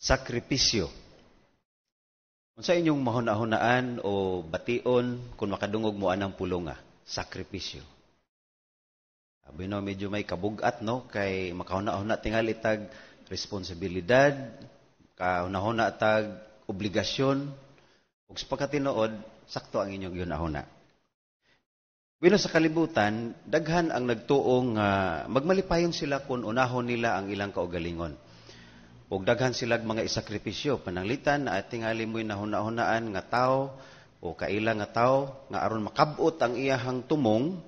sakripisyo. Kung sa inyong mahuna-hunaan o bation, kung makadungog mo anang pulonga, sakripisyo. Sabi no, medyo may kabugat, no? Kay makahuna-huna tingali tag responsibilidad, kahuna-huna tag obligasyon, ug sa pagkatinuod, sakto ang inyong yunahuna. Bino sa kalibutan, daghan ang nagtuong magmalipayon sila kung unahon nila ang ilang kaugalingon. Ug daghan sila mga isakripisyo, pananglitan na tingali mo'y nahuna-hunaan nga tao o kaila nga tao nga aron makabot ang iyahang tumong,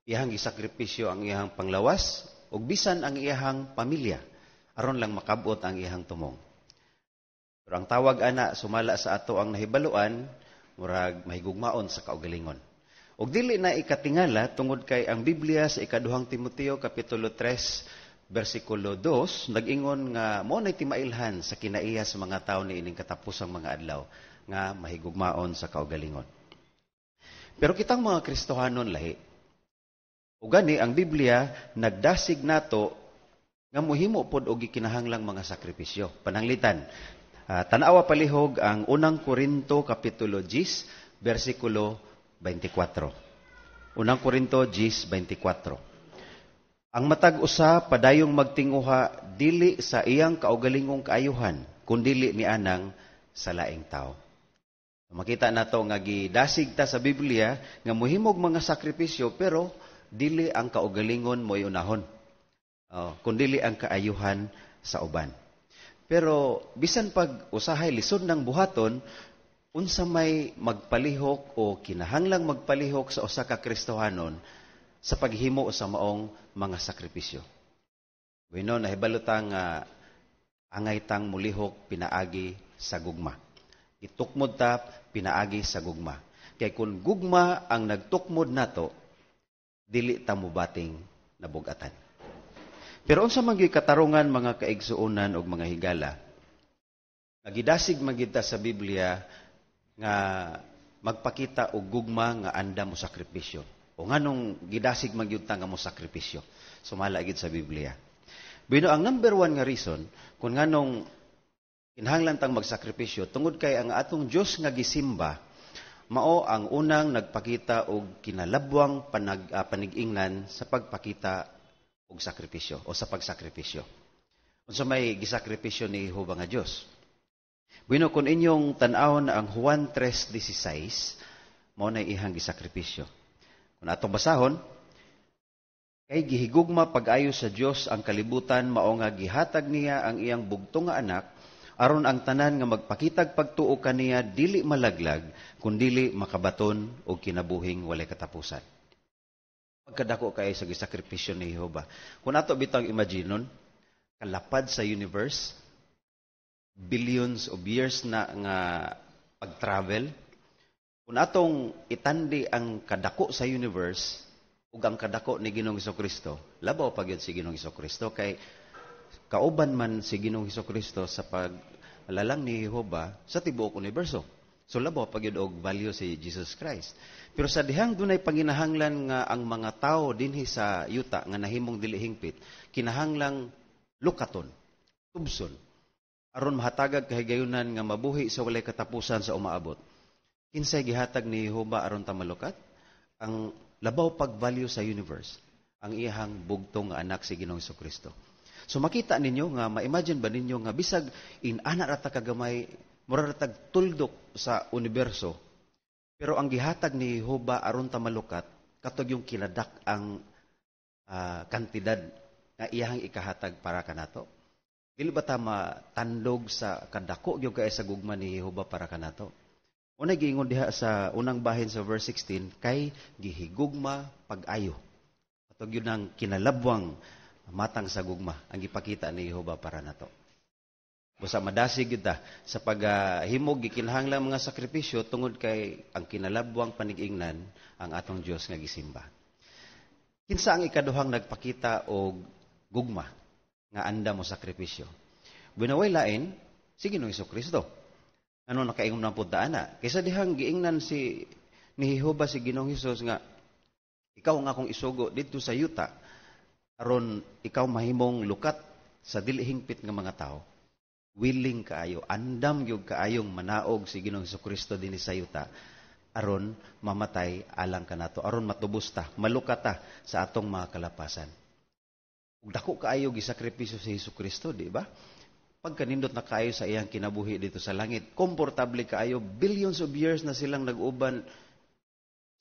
iyahang isakripisyo ang iyahang panglawas, ug bisan ang iyahang pamilya, aron lang makabot ang iyahang tumong. Pero ang tawag ana, sumala sa ato ang nahibaluan, murag mahigugmaon sa kaugalingon. Ug dili na ikatingala tungod kay ang Biblia sa ikaduhang Timoteo kapitulo 3 versikulo 2 nag-ingon nga mo nay timailhan sa kinaiya sa mga tawo ni ining katapusang mga adlaw nga mahigugmaon sa kaugalingon. Pero kitang mga Kristohanon lahi. Ug gani ang Biblia nagdasig nato nga mohimo pod og gikinahanglang mga sakripisyo. Pananglitan. Tan-awa palihog ang unang Korinto kapitulo 10 versikulo 24. Unang Korinto 10:24. Ang matag usa padayong magtinguha dili sa iyang kaugalingong kaayuhan, kundili ni anang sa laing tao. Makita nato nga gidasig ta sa Biblia nga mohimog mga sakripisyo pero dili ang kaugalingon mo'y unahon. Kundili ang kaayuhan sa uban. Pero bisan pag usahay lisod ng buhaton, unsa may magpalihok o kinahanglang magpalihok sa usa ka Kristohanon sa paghimo sa maong mga sakripisyo. Bueno, nahibalutang angay tang mulihok pinaagi sa gugma. Itukmod ta pinaagi sa gugma. Kay kung gugma ang nagtukmod nato, dili ta mubating nabugatan. Pero unsa man gyud katarungan mga kaigsuonan ug mga higala, nagidasig magita sa Biblia nga magpakita og gugma nga anda mo sakripisyo. O nganong gidasig magyud ta nga mo sakripisyo. Sumala gid sa Biblia. Bino ang number one nga reason kung nganong kinahanglan tang magsakripisyo tungod kay ang atong Dios nga gisimba mao ang unang nagpakita og kinalabwang panig-ingnan sa pagpakita og sakripisyo o sa pagsakripisyo. Unsa may gisakripisyo ni Jehova nga Dios? Bino kung inyong tan-awon ang Juan 3:16 mao na ihang gisakripisyo. Kung atong basahon, kay gihigugma pag-ayo sa Dios ang kalibutan mao nga gihatag niya ang iyang bugtong nga anak aron ang tanan nga magpakitag pagtuo kaniya dili malaglag kundi makabaton og kinabuhing walay katapusan. Pagkadako kay sa gisakripisyo ni Jehova. Kung ato bitang imaginon, kalapad sa universe, billions of years na nga pag-travel. Kung atong itandi ang kadako sa universe ug ang kadako ni Ginoong Hesukristo, labaw pa gyud si Ginoong Hesukristo kay kauban man si Ginoong Hesukristo sa paglalang ni Jehova sa tibuok universo. So labaw pa gyud og value si Jesus Christ. Pero sa dihang dunay panginahanglan nga ang mga tawo dinhi sa yuta nga nahimong dili hingpit, kinahanglang lukaton, tubson aron mahatagag kahigayunan nga mabuhi sa walay katapusan sa umaabot. Kinsay gihatag ni Jehova aron ta malukat? Ang labaw pag-value sa universe, ang iyang bugtong nga anak si Ginoong Hesukristo. So makita ninyo nga, ma-imagine ba ninyo nga bisag inana rata kagamay, mura rata tuldok sa universo, pero ang gihatag ni Jehova aron ta malukat, katog yung kinadak ang kantidad nga iyang ikahatag para kanato. Dili ba ta matandog sa kadako gyud kay sa gugma ni Jehova para kanato? Unay giingon diha sa unang bahin sa verse 16, kay gihigugma pag-ayo. Katog yun ang kinalabwang matang sa gugma, ang gipakita ni Jehova para nato. Busa madasig yun ta sa paghimog gikinahanglang mga sakripisyo tungod kay ang kinalabwang panig-ingnan ang atong Dios nga gisimba. Kinsa ang ikaduhang nagpakita og gugma nga anda mo sakripisyo? Binaway lain si Ginoong Hesukristo. Ano nakaingon ng punta ana? Kaysa dihang giingnan ni Jehova si Ginoong Hesus nga ikaw nga akong isugo dito sa yuta aron ikaw mahimong lukat sa dili hingpit nga mga tao. willing kaayo, andam gyud kaayong manaog si Ginoong Jesucristo dinhi sa yuta aron mamatay alang kanato, aron matubos ta, malukat ta sa atong mga kalapasan. Ug dako kaayo gisakripisyo si Jesucristo, di ba? Pagkanindot na kaayo sa iyang kinabuhi dito sa langit, komportable kaayo, billions of years na silang nag-uban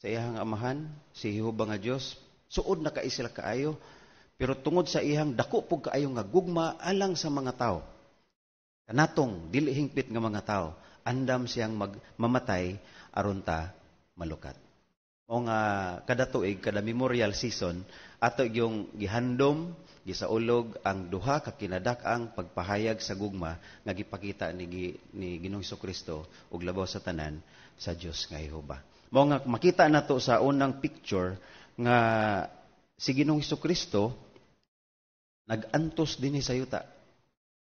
sa iyang amahan, si Jehova nga Dios, suod na sila kaayo, pero tungod sa iyang dako pug kaayo nga gugma alang sa mga tao, kanatong dili hingpit nga mga tao, andam siyang mamatay aron ta malukat. O nga kada tuig, kada memorial season, ato yung gihandom, gisaulog ang duha ka kinadak-ang pagpahayag sa gugma nga gipakita ni Ginoong Jesucristo ug labaw sa tanan sa Dios nga Jehova. Mao nga makita nato sa unang picture nga si Ginoong Jesucristo nag-antos dinhi sa yuta.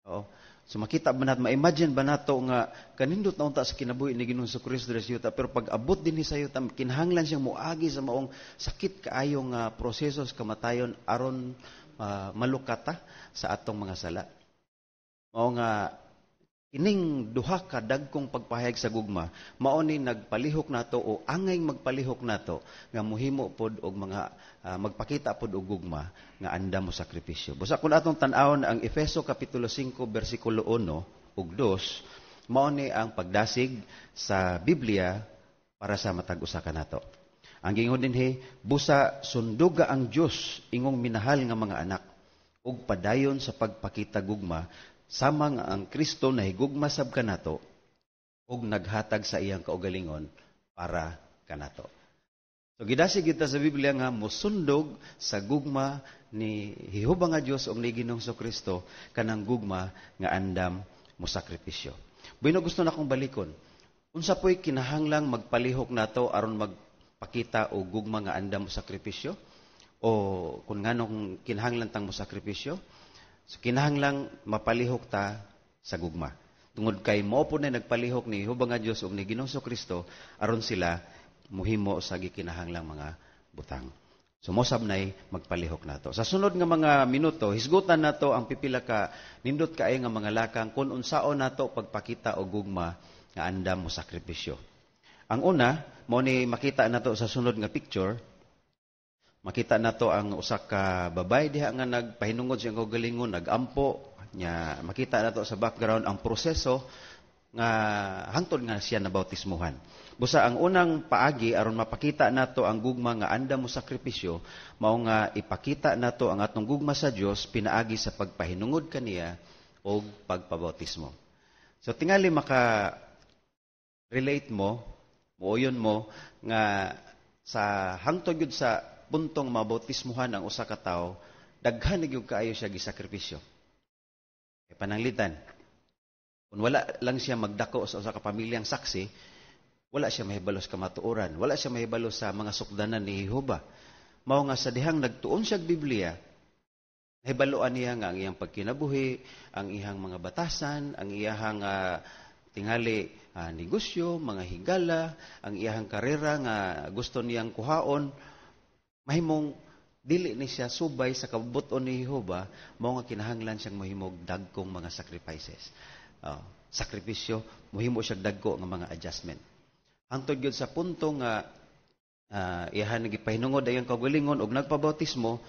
Oo. So makita ba nato, ma-imagine ba nato nga kanindot na unta sa kinabuhi ni Ginoong Jesucristo sa yuta, pero pag abot dinhi sa yuta, kinahanglan siyang moagi sa maong sakit kaayo nga proseso sa kamatayon aron malukata sa atong mga sala. Mao nga ining duha ka dagkong pagpahayag sa gugma, mao ni nagpalihok nato o angay magpalihok nato nga muhimo pod og mga magpakita pod og gugma nga andam mo sakripisyo. Busa kun atong tan-awon ang Efeso kapitulo 5 bersikulo 1 ug 2, mao ni ang pagdasig sa Biblia para sa matag usa kanato. Ang gingon dinhi, busa sunduga ang Dios ingong minahal nga mga anak ug padayon sa pagpakita gugma sama nga ang Kristo nahigugma sab kanato ug naghatag sa iyang kaugalingon para kanato. So gidasig kita sa Biblia nga mosundog sa gugma ni Jehova nga Dios ug ni Ginoong Jesucristo kanang gugma nga andam mo sakripisyo. Buino gusto na akong balikon. Unsa po'y kinahanglang magpalihok nato aron magpakita og gugma nga andam mo sakripisyo? O kung nganong kinahanglan tang mo sakripisyo? So, kinahanglang mapalihok ta sa gugma. Tungod kay mao po na nagpalihok ni Jehova nga Dios ug ni Ginoong Jesucristo aron sila muhimo sa gikinahanglang mga butang. So mosab nay magpalihok nato. Sa sunod nga mga minuto, hisgutan nato ang pipila ka nindot kaay nga mga lakang kun unsaon nato pagpakita og gugma nga andam mo sakripisyo. Ang una, mo ni makita nato sa sunod nga picture. Makita nato ang usa ka babay diha nga nagpahinungod siyang kaugalingon, nagampo nya. Makita nato sa background ang proseso nga hangtod nga siya nabautismuhan. Busa ang unang paagi aron mapakita nato ang gugma nga andam mo sakripisyo, mao nga ipakita nato ang atong gugma sa Dios pinaagi sa pagpahinungod kaniya og pagpabautismo. So tingali maka relate mo, muuyon mo nga sa hangtod gyud sa puntong mabautismuhan ang usa ka tawo, daghan na gyud kaayo siya gisakripisyo. E pananglitan, kung wala lang siya magdako sa usa ka pamilyang saksi, wala siya mahibalo sa kamatuoran, wala siya mahibalo sa mga sukdanan ni Jehova. Mao nga sa dihang nagtuon siya Biblia, nahibaloan niya nga ang iyang pagkinabuhi, ang iyang mga batasan, ang iyang tingali negosyo, mga higala, ang iyang karera nga gusto niyang kuhaon, mahimong dili ni siya subay sa kabubuton ni Jehova, mao nga kinahanglan siyang mahimog dagkong mga sacrifices. Sakripisyo, mahimo siya dagko nga mga adjustment. Hangtod gyud sa punto nga iyahan nagipahinungod ayang kaugalingon og nagpabautismo,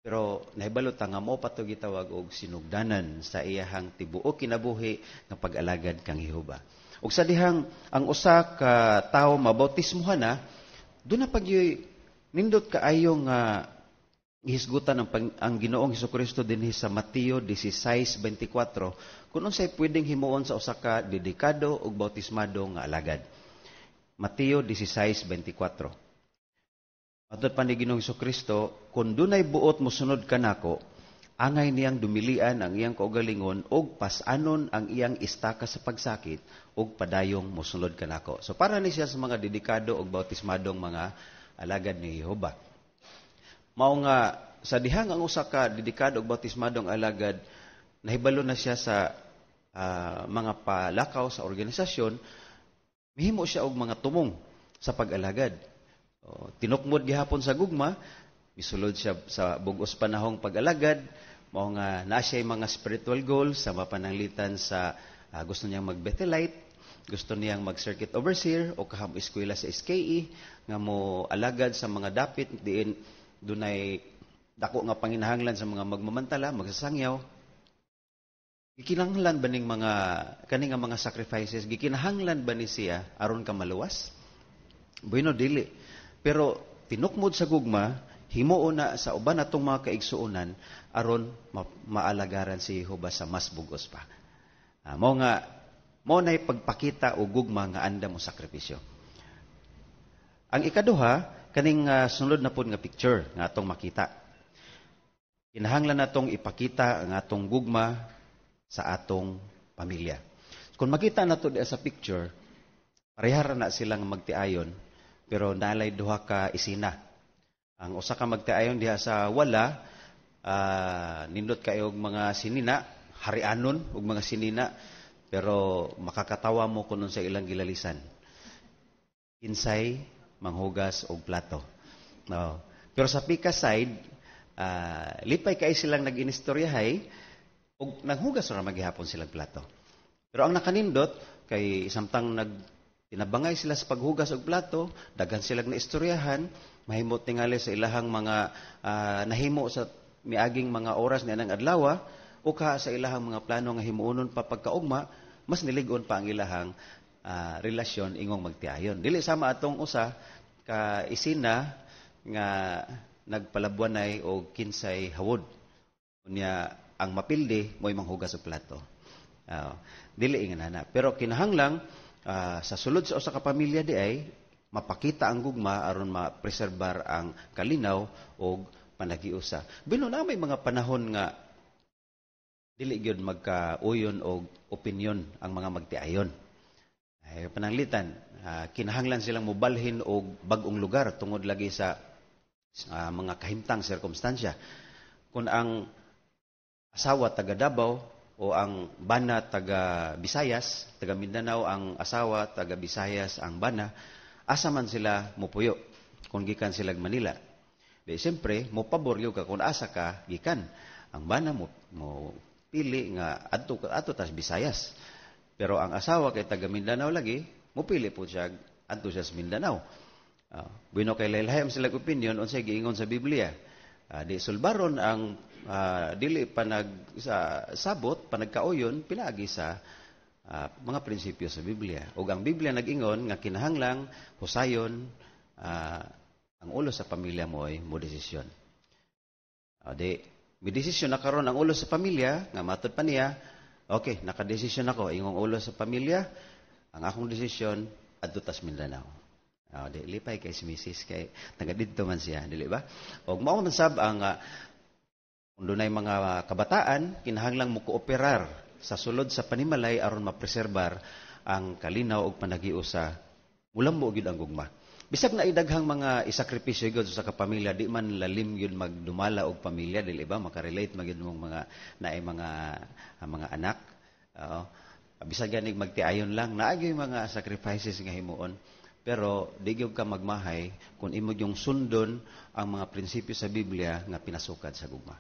pero nahibalo ta nga mao pa to gitawag og sinugdanan sa iyahang tibuok kinabuhi nga pag-alagad kang Jehova. Ug sa dihang ang usa ka tawo mabautismuhan na, doon na pagyoy nindot kaayo nga gihisgutan ang Ginoong Jesucristo dinhi sa Mateo 16:24 kung unsay pwedeng himuon sa usa ka dedikado ug bautismado nga alagad. Mateo 16:24. Matod pa ni Ginoong Jesucristo, kung dunay buot mosunod kanako, angay niyang dumilian ang iyang kaugalingon ug pasanon ang iyang istaka sa pagsakit ug padayong mosunod kanako. So para ni siya sa mga dedikado ug bautismadong mga alagad ni Jehova. Mao nga sa dihang ang usa ka dedikado ug bautismadong alagad, nahibalo na siya sa mga palakaw sa organisasyon, mihimo siya og mga tumong sa pag-alagad. Tinukmod gihapon sa gugma, misulod siya sa bug-os panahong pag-alagad, Mao nga naa siya mga spiritual goals sa mapananglitan sa gusto niyang mag-Bethelite, gusto niyang mag-circuit overseer o kaham eskwela sa SKE nga mo alagad sa mga dapit diin dunay dako nga panginahanglan sa mga magmamantala, magsasangyaw. Gikinahanglan ba ning mga kani nga mga sacrifices, gikinahanglan ba ni siya aron ka maluwas? Bueno, dili. Pero tinukmod sa gugma, himuon na sa uban atong mga kaigsuonan aron maalagaran si Jehova sa mas bugos pa. Mao nay pagpakita o gugma nga anda mo sakripisyo. Ang ikaduha, kaning sunod na pud nga picture nga atong makita. Kinahanglan natong ipakita ang atong gugma sa atong pamilya. Kung makita nato diha sa picture, parehara na silang magtiayon, pero nalay duha ka isina. Ang usa ka magtiayon diha sa wala, nindot kayo og mga sinina, harianon og mga sinina, pero makakatawa mo kuno sa ilang gilalisan. Kinsay manghugas og plato. No. Pero sa pika side, lipay kay silang nag-inistoryahay ug naghugas ra maghihapon silang plato. Pero ang nakanindot kay samtang tinabangay sila sa paghugas og plato, daghan silang naistoryahan, mahimot tingali sa ilahang mga nahimo sa miaging mga oras nianang adlaw, o sa ilahang mga plano nga himuonon pa pagkaugma, mas nilig-on pa ang ilahang relasyon ingong magtiayon. Dili sama atong usa ka isina nga nagpalabuanay og kinsay hawod. Unya ang mapildi mo'y manghugas og plato. Dili inganana. Pero kinahanglang sa sulod sa usa ka pamilya di ay mapakita ang gugma aron ma-preserbar ang kalinaw og panagiusa. Bino na may mga panahon nga dili gyud magkauyon og opinyon ang mga magtiayon. Ay pananglitan, kinahanglan silang mobalhin og bag-ong lugar tungod lagi sa mga kahimtang sirkumstansya. Kung ang asawa taga Davao o ang bana taga Visayas, taga Mindanao ang asawa, taga Visayas ang bana, asa man sila mupuyo kung gikan sila Manila. Di siyempre, mo pabor ka kung asa ka gikan. Ang bana mo pili nga adto tas Visayas. Pero ang asawa kay taga Mindanao lagi, mo pili po siya adto siya sa Mindanao. Bueno kay laylahayam sila opinion unsay giingon sa Biblia. Di sulbaron ang dili pa sabot panagkauyon pinaagi sa mga prinsipyo sa Biblia. Ug ang Biblia nag-ingon nga kinahanglang husayon ang ulo sa pamilya mo ay mo desisyon. Di may desisyon na karon ang ulo sa pamilya nga matod pa niya, okay, nakadesisyon ako ingong ulo sa pamilya, ang akong desisyon adto tas Mindanao. Di lipay kay si Mrs. kay taga didto man siya, dili ba? Og mao man sab ang kung dunay mga kabataan kinahanglang mo kooperar sa sulod sa panimalay aron mapreserbar ang kalinaw ug panagiusa mulambo gyud ang gugma. Bisag na idaghang mga isakripisyo gyud sa kapamilya, di man lalim gyud magdumala og pamilya, dili ba? Makarelate magyud mong mga naay mga anak. Bisag ganig magtiayon lang, naagi mga sacrifices nga himuon. Pero di gyud ka magmahay kung imo yung sundon ang mga prinsipyo sa Biblia nga pinasukad sa gugma.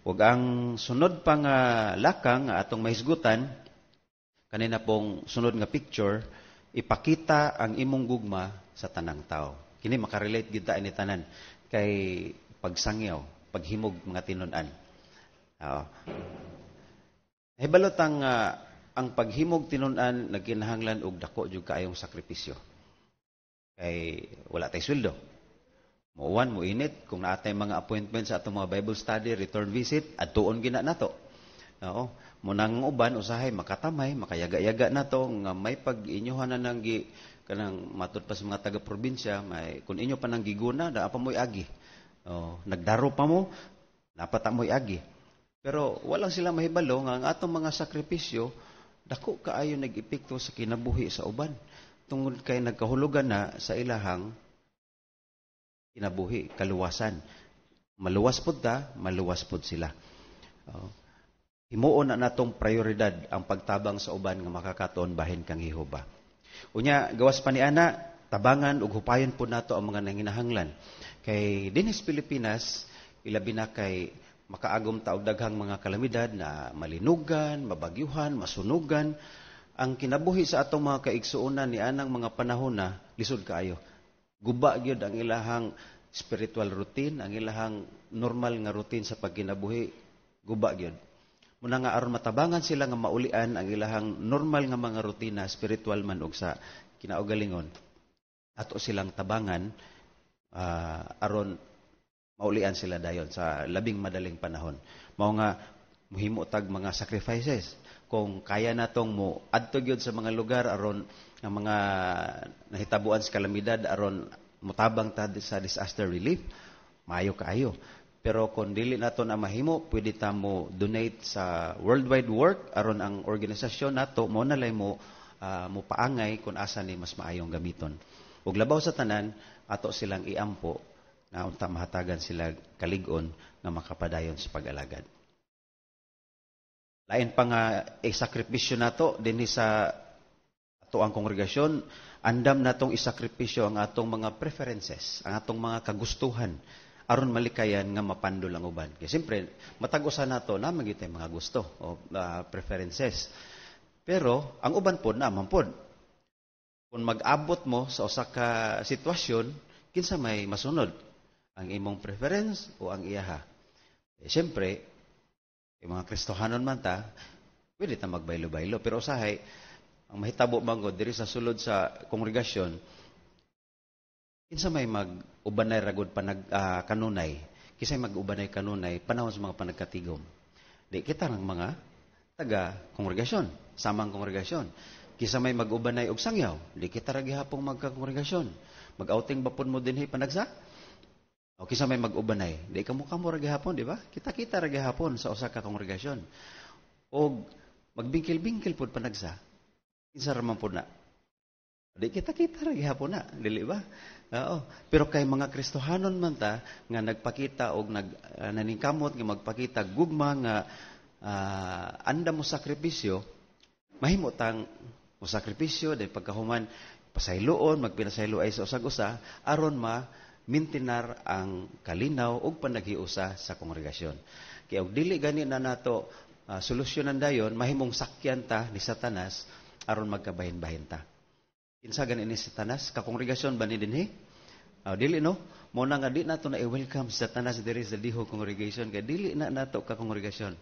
Ug ang sunod pang lakang atong mahisgutan kanina pong sunod nga picture, ipakita ang imong gugma sa tanang tao. Kini makarelate gid ta ini tanan kay pagsangyaw, paghimog mga tinun-an. Hibalot ang paghimog tinun-an nagkinahanglan og dako jud kaayong sakripisyo. Kay wala tay sweldo. Muuwan, muinit, kung naatay mga appointments sa atong mga Bible study, return visit, adtuon gina nato. Oo. Munang uban, usahay, makatamay, makayaga-yaga nato, nga may pag-inyuhan na nang kanang matod pa sa mga taga-probinsya, may, kung inyo pa nang giguna, daapa mo'y agi. Nagdaro pa mo, napata mo'y agi. Pero walang sila mahibalo nga ang atong mga sakripisyo, dako kaayo nag-epekto sa kinabuhi sa uban. Tungod kay nagkahulugan na sa ilahang kinabuhi, kaluwasan. Maluwas pod ta, maluwas pod sila. Himuon na natong prioridad ang pagtabang sa uban nga makakaton bahin kang Jehova. Unya, gawas pa ni ana, tabangan ug hupayon po nato ang mga nanginahanglan. Kay dinhi sa Pilipinas, ilabi na kay makaagom ta og daghang mga kalamidad na malinugan, mabagyuhan, masunugan. Ang kinabuhi sa atong mga kaigsuonan ni anang mga panahon na lisod kaayo. Guba gyud ang ilahang spiritual routine, ang ilahang normal nga routine sa pagkinabuhi, guba gyud. Muna nga aron matabangan sila nga maulian ang ilahang normal nga mga rutina, spiritual man og sa kinaugalingon. Ato silang tabangan aron maulian sila dayon sa labing madaling panahon. Mao nga muhimo tag mga sacrifices. Kung kaya natong mo adto gyud sa mga lugar aron nga mga nahitabuan sa kalamidad aron mutabang ta sa disaster relief, maayo kaayo. Pero kung dili nato na mahimo, pwede ta mo donate sa worldwide work aron ang organisasyon nato mo nalay mo paangay kung asa ni mas maayong gamiton. Ug labaw sa tanan, ato silang iampo na unta mahatagan sila kalig-on nga makapadayon sa pag-alagad. Lain pa nga isakripisyo nato dinhi sa ato ang kongregasyon, andam natong isakripisyo ang atong mga preferences, ang atong mga kagustuhan aron malikayan nga mapandol ang uban. Kaya siyempre, matag-usa nato na magitay mga gusto o preferences. Pero ang uban pod naman pod. Kung mag-abot mo sa usa ka sitwasyon, kinsa may masunod? Ang imong preference o ang iyaha? Siyempre, yung mga Kristohanon man ta, pwede ta magbaylo-baylo. Pero usahay, ang mahitabo manggod diri sa sulod sa kongregasyon, kinsa may mag-ubanay ragod kanunay, kinsa may mag-ubanay kanunay panahon sa mga panagkatigom. Di kita ng mga taga-kongregasyon, samang kongregasyon. Kinsa may mag-ubanay og sangyaw, di kita ra gihapon magka-kongregasyon. Mag-outing bapon mo dinhi panagsa? O kinsa may mag-ubanay, di kamo ra gihapon, di ba? Kita-kita ra gihapon sa usa ka kongregasyon. Og magbingkil-bingkil pud panagsa. Kinsa ra man pud na? Di kita-kita ra gihapon na, dili ba? Oo. Pero kay mga Kristohanon man ta nga nagpakita og naningkamot nga magpakita gugma nga anda mo sakripisyo, mahimo tang mo sakripisyo dahil pagkahuman pasayloon, magpinasaylo ay sa usag-usa aron mintinar ang kalinaw ug panaghiusa sa kongregasyon. Kaya og dili gani na nato solusyonan dayon, mahimong sakyan ta ni Satanas aron magkabahin-bahin ta. Kinsa gani ni Satanas? Kakongregasyon ba ni dinhi? Dili no? Muna nga di nato na i-welcome sa Satanas diri sa Diho Congregation kay dili na nato ka kongregasyon.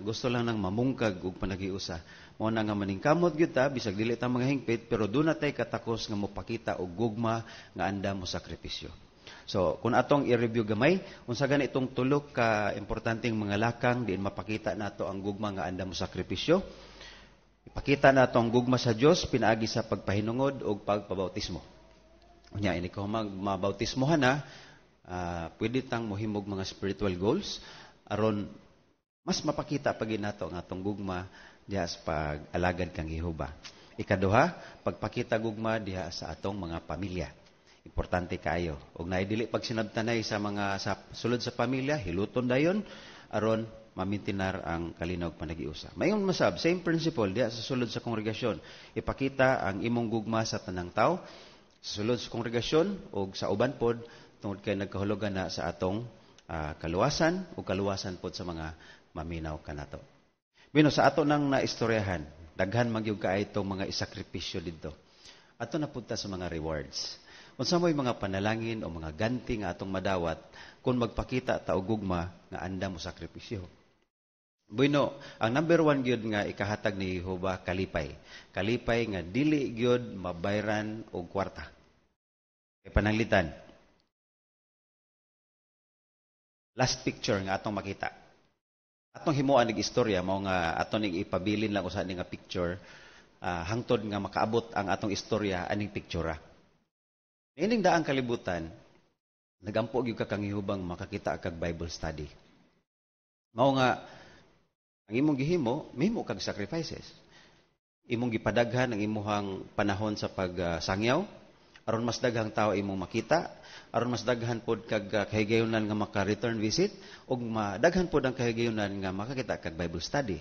Gusto lang nang mamungkag ug panaghiusa. Muna nga maningkamot gyud ta bisag dili ta mga hingpit pero do na tay katakos nga mopakita og gugma nga anda mo sakripisyo. So, kung atong i-review gamay, unsa gani itong tulok ka importanteng mga lakang diin mapakita nato ang gugma nga anda mo sakripisyo. Ipakita nato ang gugma sa Dios pinaagi sa pagpahinungod o pagpabautismo. Unya ini ko mabautismohan na pwede tang mohimog mga spiritual goals aron mas mapakita pag nato ang atong gugma diha sa pag-alagad kang Jehova. Ikaduha, pagpakita gugma diha sa atong mga pamilya. Importante kaayo. Og naidili pag sinabtanay sa mga sulod sa pamilya, hiluton dayon aron mamintinar ang kalinaw panagiusa. Mayon masab, same principle diha sa sulod sa kongregasyon. Ipakita ang imong gugma sa tanang tao sa sulod sa kongregasyon o sa uban pod tungod kay nagkahulugan na sa atong kaluwasan o kaluwasan pod sa mga maminaw kanato. Bino sa ato nang naistoryahan, daghan magyud kaay itong mga isakripisyo didto. Ato na punta sa mga rewards. Unsa mo'y mga panalangin o mga ganti nga atong madawat kung magpakita ta og gugma nga anda mo sakripisyo. Bueno, ang number one gyud nga ikahatag ni Jehova kalipay. Kalipay nga dili gyud mabayran og kwarta. Kay pananglitan. Last picture nga atong makita. Atong himuan nig istorya mao nga atong ning ipabilin lang usa ni nga picture hangtod nga makaabot ang atong istorya aning pictura. Ining daang kalibutan nagampo gyud ka kang Jehova makakita kag Bible study. Mao nga ang imong gihimo, mahimo kag sacrifices. Imong gipadaghan ang imuhang panahon sa pagsangyaw, aron mas daghang tao imong makita, aron mas daghan pod kag kahigayunan nga maka-return visit, ug daghan pod ang kahigayunan nga makakita kag Bible study.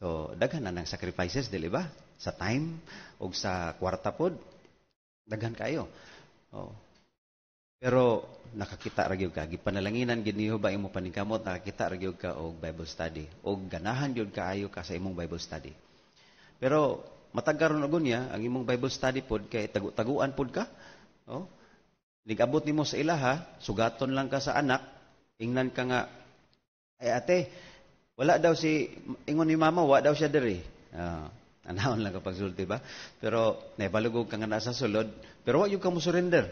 So, daghan na ng sacrifices, dili ba? Sa time, ug sa kwarta pod, daghan kayo. Oh. Pero nakakita ra gyud ka gipanalanginan gid ni Jehova imong paningkamot, nakakita ra gyud ka og Bible study og ganahan gyud kaayo ka sa imong Bible study. Pero matag karon og unya ang imong Bible study pod kay tagu-taguan pod ka. Oh. Nigabot nimo sa ilaha, sugaton lang ka sa anak, ingnan ka nga ay ate, wala daw si ingon ni mama, wala daw siya diri. Anahon lang kapag sulti ba? Pero naibalugog ka nga na sa sulod, pero wa gyud ka mo surrender.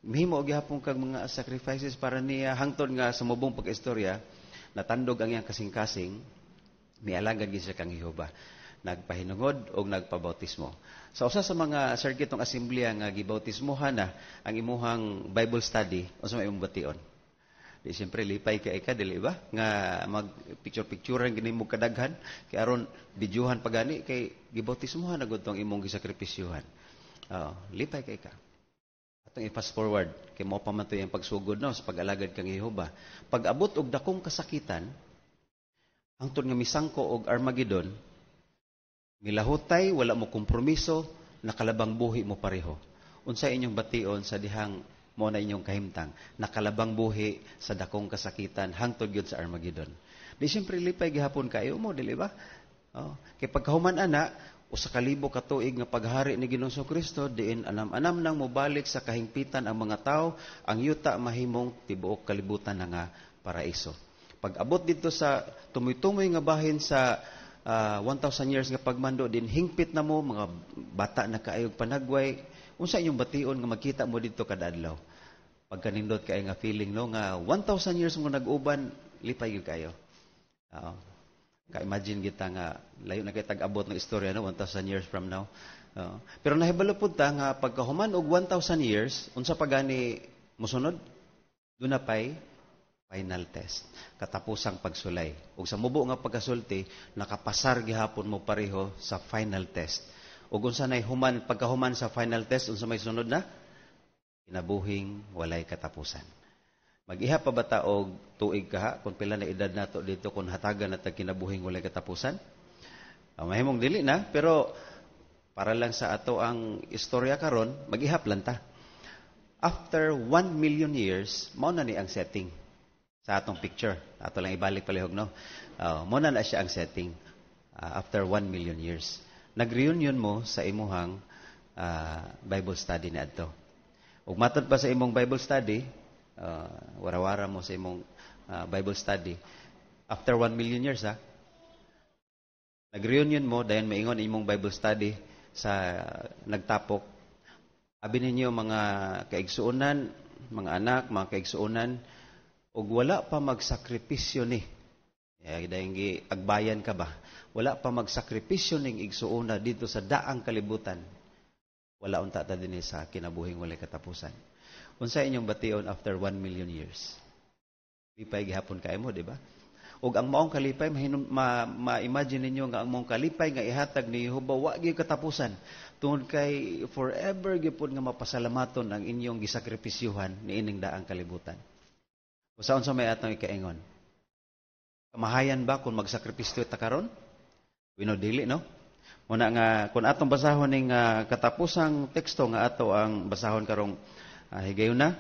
Mahimo og gihapon kag mga sacrifices para niya hangtod nga sa mubong pag-istorya, natandog ang iyang kasing-kasing, mialagad gyud siya kang Jehova. Nagpahinungod o nagpabautismo. Sa usa sa mga circuitong asemblea nga gibautismohan na ang imuhang Bible study, unsa may imong bation? Di siyempre lipay ka dili ba? Nga mag picture-picturean gini mo kadaghan kay aron bidyuhan pagani kay gibautismohan na gud tong imong gisakripisyuhan. Lipay ka. Atong i-fast forward kay mao pa man to yung pagsugod no sa pag-alagad kang Jehova. Pag abot og dakong kasakitan, hangtod nga misangko og Armageddon, milahutay, wala mo kompromiso, nakalabang buhi mo pareho. Unsa inyong bation sa dihang mo na inyong kahimtang, nakalabang buhi sa dakong kasakitan, hangtod yun sa Armageddon. Di siyempre lipay gihapon kayo mo, dili ba? Kay pagkahuman ana, usa ka libo ka tuig nga paghari ni Ginoong Kristo, diin anam-anam nang mobalik sa kahingpitan ang mga tao, ang yuta mahimong tibuok kalibutan na nga paraiso. Pag abot dito sa tumoy-tumoy nga bahin sa 1,000 years nga pagmando din hingpit na mo mga bata na kaayog panagway, unsa inyong bation nga makita mo dito kada adlaw? Pagkanindot kay nga feeling no nga 1,000 years mo nag-uban, lipay gyud kayo. Ka-imagine kita nga layo na kay tag-abot ng istorya no 1,000 years from now. Pero nahibalo pud ta nga pagkahuman og 1,000 years, unsa pa gani mosunod? Duna pay final test, katapusang pagsulay. Ug sa mubo nga pagkasulti, nakapasar gihapon mo pareho sa final test. Ug unsa nay pagkahuman sa final test, unsa may sunod na? Kinabuhing walay katapusan. Mag-iha pa ba ta og tuig kaha kung pila na edad nato dito kung hatagan na tag kinabuhing walay katapusan? Mahimong dili na, pero para lang sa ato ang istorya karon, mag-ihap lang ta. After 1 million years, mao na ni ang setting sa atong picture. Ato lang ibalik palihog, no? Muna na siya ang setting after 1 million years. Nag-reunion mo sa imuhang Bible study na ato. Ug matod pa sa imong Bible study, wara-wara mo sa imong Bible study, after 1 million years, nag-reunion mo, dayon maingon imong Bible study sa nagtapok. Abi ninyo mga kaigsuonan, mga anak, mga kaigsuonan, ug wala pa magsakripisyo ni. Dahil agbayan ka ba? Wala pa magsakripisyo ning igsuona dito sa daang kalibutan. Wala unta ta dinhi sa kinabuhing walay katapusan. Unsa inyong bation after 1 million years? Lipay gihapon kay mo, di ba? Ug ang maong kalipay, ma-imagine ninyo nga ang maong kalipay nga ihatag ni Jehova wa gyud katapusan. Tungod kay forever gyud nga mapasalamaton ang inyong gisakripisyuhan niining daang kalibutan. Usaon sa may atong ikaingon? Kamahayan ba kung magsakripisyo ta karon? Wino dili, no? Muna nga kung atong basahon ning katapusang teksto nga ato ang basahon karong higayon na,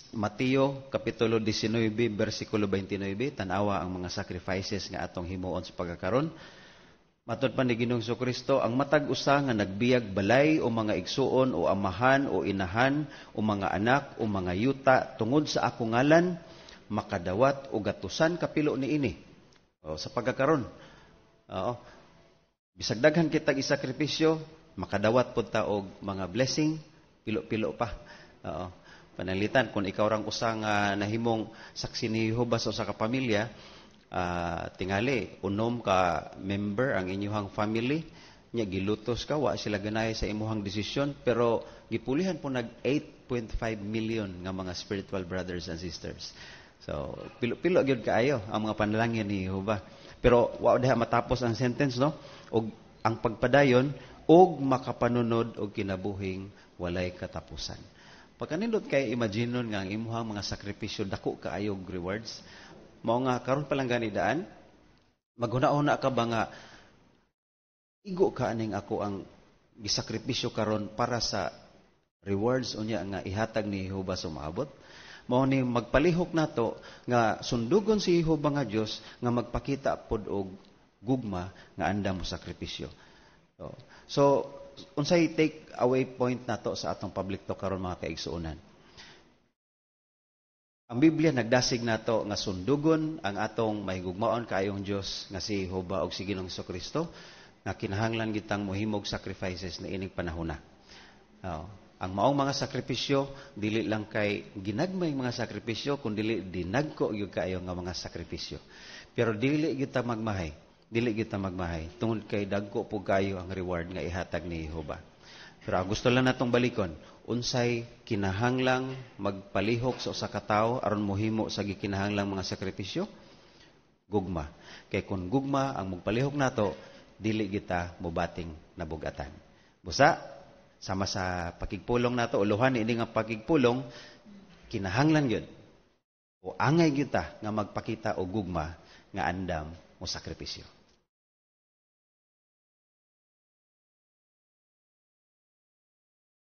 Mateo kapitulo 19 bersikulo 29, tan-awa ang mga sacrifices nga atong himuon sa pagkakaron. Matod pa ni Ginoong Kristo, ang matag usa nga nagbiyag balay o mga igsuon o amahan o inahan o mga anak o mga yuta tungod sa akong ngalan, makadawat o gatusan kapilo ni ini. Sa pagkakaron. Bisag daghan kitag isakripisyo, makadawat pud ta og mga blessing, pilo-pilo pa. Panalitan kung ikaw rang usa nga nahimong saksi ni Jehova sa usa ka pamilya, tingali unom ka member ang inyong family, nya gilutos ka, wa sila ganay sa imuhang desisyon, pero gipulihan po nag 8.5 million nga mga spiritual brothers and sisters. So, pilo-pilo gyud kaayo ang mga panalangin ni Jehova. Pero wa diha matapos ang sentence, no? Og ang pagpadayon og makapanunod og kinabuhing walay katapusan. Pagkanindot kay imagine nga ang imuhang mga sakripisyo dako kaayo og rewards. Mao nga karon pa lang gani daan, maghuna-una ka ba nga igo ka aning ako ang gisakripisyo karon para sa Rewards unya nga ihatag ni Jehova sumaabot. Mao ni magpalihok nato nga sundugon si Jehova nga Dios nga magpakita pod og gugma nga andam mo sakripisyo. So unsay take away point nato sa atong public talk karon mga kaigsuonan? Ang Biblia nagdasig nato nga sundugon ang atong mahigugmaon kaayong Dios nga si Jehova ug si Ginoong Jesucristo nga kinahanglan gitang mohimog sacrifices na ining panahona. Ang maong mga sakripisyo dili lang kay ginagmay mga sakripisyo kundi dinagko gyud kaayo nga mga sakripisyo. Pero dili kita magmahay. Dili kita magmahay tungod kay dagko po kayo ang reward nga ihatag ni Jehova. Pero ang gusto lang natong balikon, unsay kinahanglang magpalihok sa usa ka tawo aron mohimo sa gikinahanglang mga sakripisyo? Gugma. Kay kun gugma ang magpalihok nato, dili kita mobating nabugatan. Busa, sama sa pakigpulong nato, uluhan ini nga pakigpulong, kinahanglan yun. O angay kita nga magpakita o gugma nga andam mo sakripisyo.